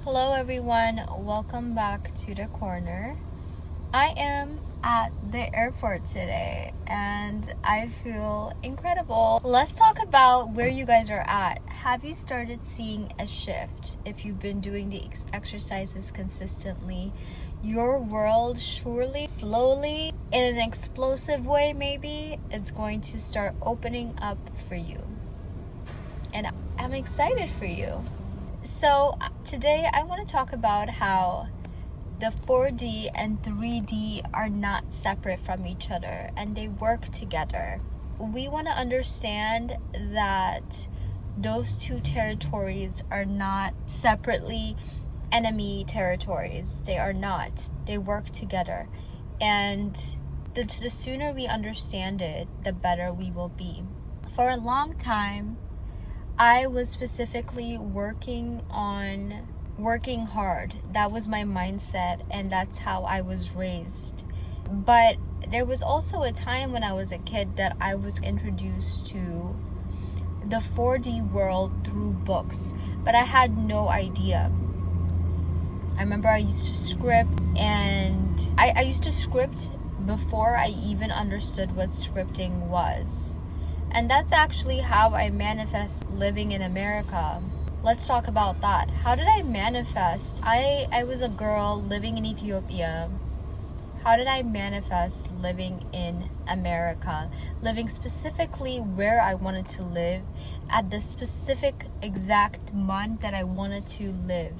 Hello, everyone. Welcome back to the corner. I am at the airport today and I feel incredible. Let's talk about where you guys are at. Have you started seeing a shift? If you've been doing the exercises consistently, your world surely, slowly, in an explosive way, maybe, it's going to start opening up for you. And I'm excited for you. So today I want to talk about how the 4D and 3D are not separate from each other and they work together. We want to understand that those two territories are not separately enemy territories. They are not. They work together. And the sooner we understand it, the better we will be. For a long time, I was specifically working hard. That was my mindset, and that's how I was raised. But there was also a time when I was a kid that I was introduced to the 4D world through books, but I had no idea. I remember I used to script, and I used to script before I even understood what scripting was. And that's actually how I manifest living in America. Let's talk about that. How did I manifest? I was a girl living in Ethiopia. How did I manifest living in America? Living specifically where I wanted to live at the specific exact month that I wanted to live.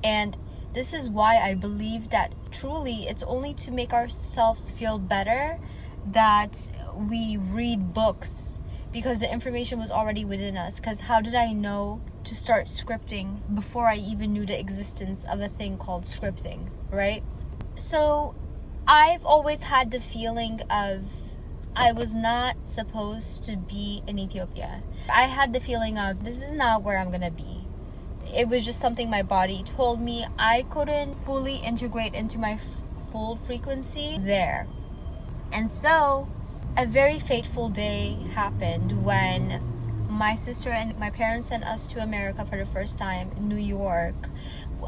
And this is why I believe that truly it's only to make ourselves feel better that we read books, because the information was already within us. Because how did I know to start scripting before I even knew the existence of a thing called scripting, right? So I've always had the feeling of I was not supposed to be in Ethiopia. I had the feeling of this is not where I'm gonna be. It was just something my body told me. I couldn't fully integrate into my full frequency there. And so a very fateful day happened when my sister and my parents sent us to America for the first time in New York.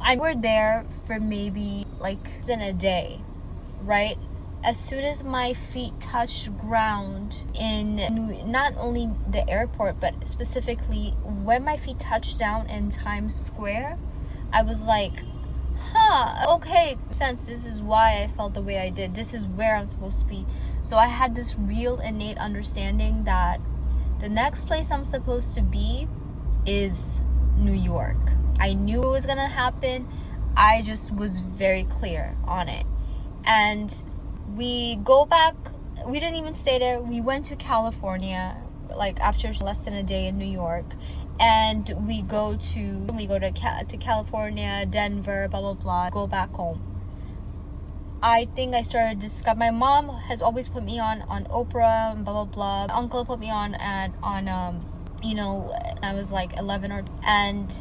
I were there for maybe like a day, right? As soon as my feet touched ground in not only the airport, but specifically when my feet touched down in Times Square, I was like, okay, sense. This is why I felt the way I did. This is where I'm supposed to be. So I had this real innate understanding that the next place I'm supposed to be is New York. I knew it was gonna happen. I just was very clear on it. And we go back. We didn't even stay there. We went to California, like after less than a day in New York. And we go to California, Denver, blah blah blah. Go back home. I think I started discussing. My mom has always put me on Oprah and blah blah blah. My uncle put me on I was like 11 and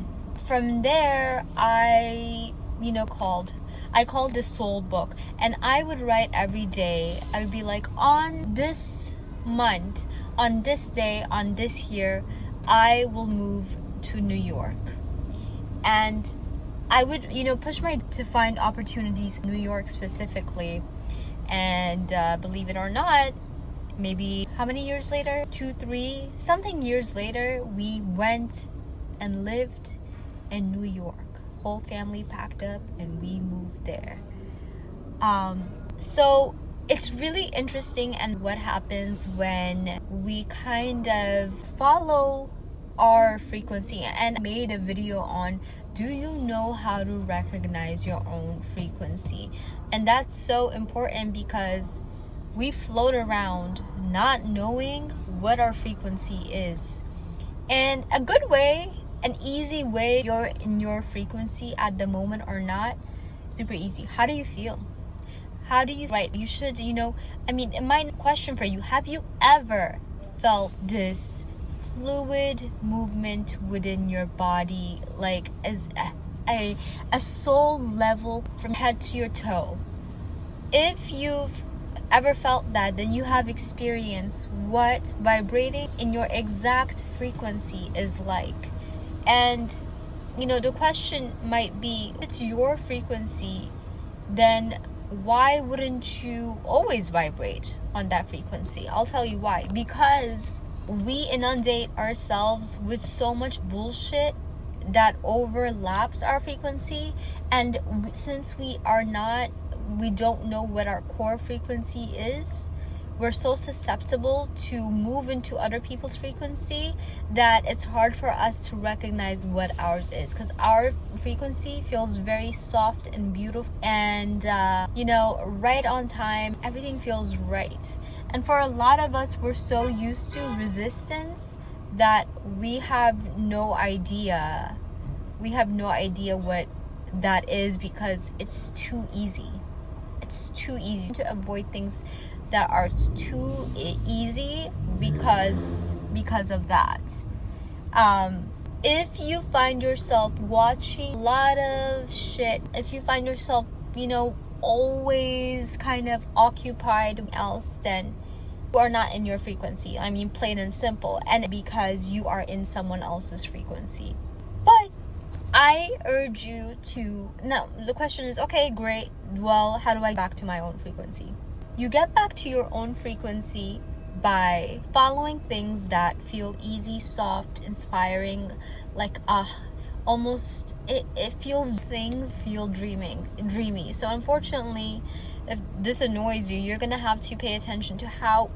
from there I called this soul book, and I would write every day. I would be like, on this month, on this day, on this year, I will move to New York. And I would, push to find opportunities in New York specifically. And believe it or not, maybe how many years later? 2, 3, something years later, we went and lived in New York. Whole family packed up and we moved there. So it's really interesting, and what happens when we kind of follow our frequency. And made a video on, do you know how to recognize your own frequency? And that's so important because we float around not knowing what our frequency is. And a good way, an easy way, you're in your frequency at the moment or not, super easy. How do you feel? How do you write? You should, my question for you, have you ever felt this fluid movement within your body, like as a soul level from head to your toe? If you've ever felt that, then you have experienced what vibrating in your exact frequency is like. And the question might be, if it's your frequency, then why wouldn't you always vibrate on that frequency? I'll tell you why. Because we inundate ourselves with so much bullshit that overlaps our frequency, and since we don't know what our core frequency is, we're so susceptible to move into other people's frequency that it's hard for us to recognize what ours is, because our frequency feels very soft and beautiful and right on time. Everything feels right. And for a lot of us, we're so used to resistance that we have no idea what that is, because it's too easy to avoid things that are too easy because of that. If you find yourself watching a lot of shit, if you find yourself always kind of occupied else, then you are not in your frequency. I mean, plain and simple. And because you are in someone else's frequency. But I urge you to, now the question is, okay, great, well, how do I get back to my own frequency? You get back to your own frequency by following things that feel easy, soft, inspiring, like almost it feels, things feel dreamy. So unfortunately, if this annoys you, you're gonna have to pay attention to how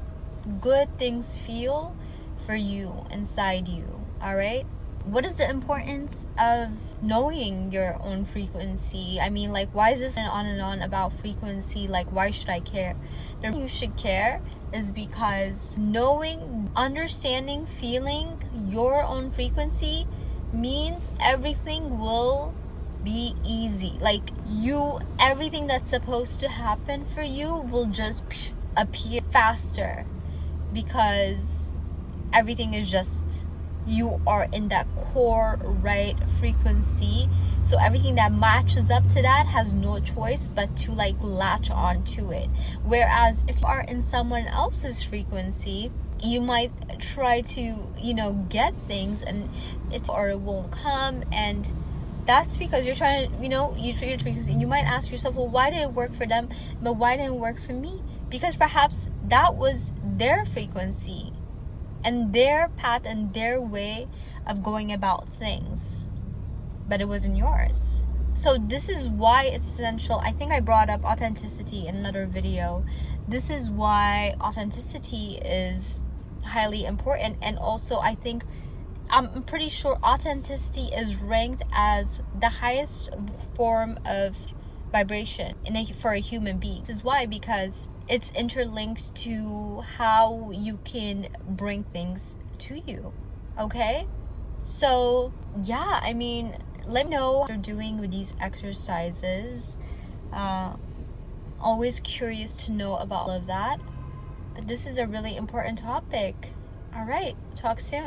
good things feel for you, inside you. All right, what is the importance of knowing your own frequency? I mean, like, why is this on and on about frequency? Like, why should I care? The reason you should care is because understanding, feeling your own frequency means everything will be easy. Like, everything that's supposed to happen for you will just appear faster, because everything is just, you are in that core right frequency. So everything that matches up to that has no choice but to latch on to it. Whereas if you are in someone else's frequency, you might try to get things and it won't come, and that's because you're trying to you trigger frequency. You might ask yourself, well, why did it work for them but why didn't it work for me? Because perhaps that was their frequency and their path and their way of going about things, but it wasn't yours. So this is why it's essential. I think I brought up authenticity in another video. This is why authenticity is highly important. And also, I'm pretty sure authenticity is ranked as the highest form of vibration for a human being. This is why, because it's interlinked to how you can bring things to you. Okay, so yeah, I mean, let me know what you're doing with these exercises. Always curious to know about all of that, but this is a really important topic. All right, talk soon.